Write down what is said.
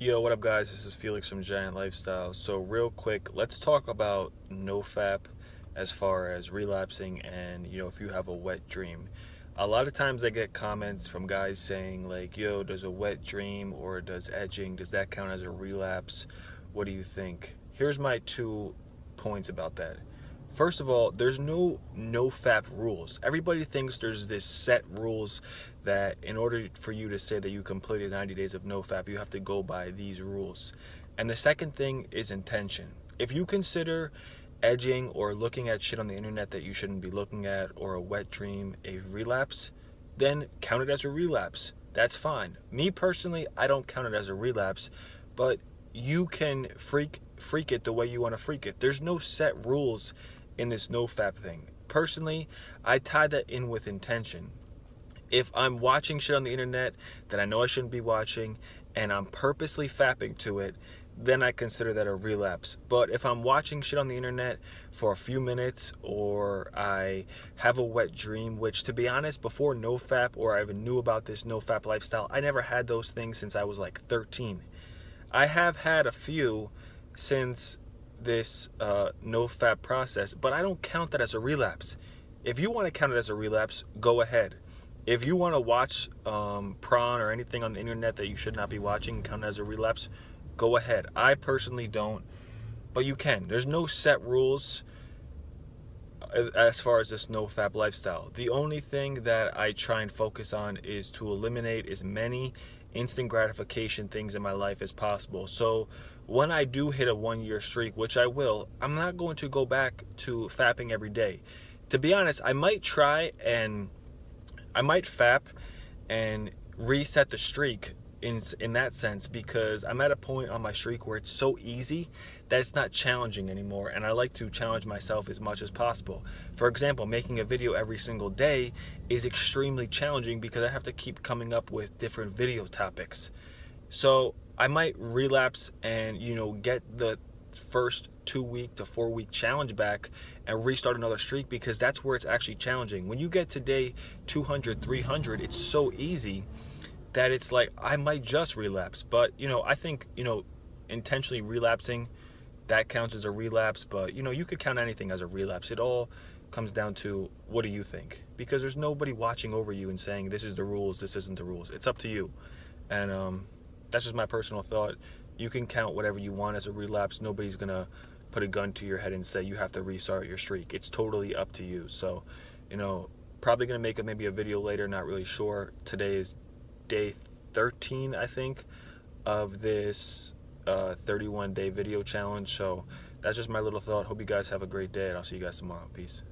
Yo, what up, guys? This is Felix from Giant Lifestyle. So, real quick, let's talk about NoFap as far as relapsing and, if you have a wet dream. A lot of times I get comments from guys saying, like, yo, does a wet dream or does edging, does that count as a relapse? What do you think? Here's my 2 points about that. First of all, there's no FAP rules. Everybody thinks there's this set rules that in order for you to say that you completed 90 days of no FAP, you have to go by these rules. And the second thing is intention. If you consider edging or looking at shit on the internet that you shouldn't be looking at or a wet dream a relapse, then count it as a relapse. That's fine. Me personally, I don't count it as a relapse, but you can freak it the way you want to freak it. There's no set rules in this nofap thing. Personally, I tie that in with intention. If I'm watching shit on the internet that I know I shouldn't be watching and I'm purposely fapping to it, then I consider that a relapse. But if I'm watching shit on the internet for a few minutes or I have a wet dream, which to be honest, before NoFap or I even knew about this NoFap lifestyle, I never had those things since I was like 13. I have had a few since this NoFap process, but I don't count that as a relapse. If you want to count it as a relapse, go ahead. If you want to watch prawn or anything on the internet that you should not be watching and count it as a relapse, go ahead. I personally don't, but you can. There's no set rules as far as this NoFap lifestyle. The only thing that I try and focus on is to eliminate as many instant gratification things in my life as possible. So when I do hit a 1 year streak, which I will, I'm not going to go back to fapping every day. To be honest, I might try and I might fap and reset the streak in that sense, because I'm at a point on my streak where it's so easy that it's not challenging anymore, and I like to challenge myself as much as possible. For example, making a video every single day is extremely challenging because I have to keep coming up with different video topics. So I might relapse and get the first 2 week to 4 week challenge back and restart another streak, because that's where it's actually challenging. When you get to day 200, 300, it's so easy that it's like I might just relapse. But I think intentionally relapsing, that counts as a relapse. But you could count anything as a relapse. It all comes down to, what do you think? Because there's nobody watching over you and saying this is the rules, this isn't the rules. It's up to you. And that's just my personal thought. You can count whatever you want as a relapse. Nobody's gonna put a gun to your head and say you have to restart your streak. It's totally up to you. So probably gonna make maybe a video later, not really sure. Today is day 13, I think, of this 31-day video challenge. So that's just my little thought. Hope you guys have a great day, and I'll see you guys tomorrow. Peace.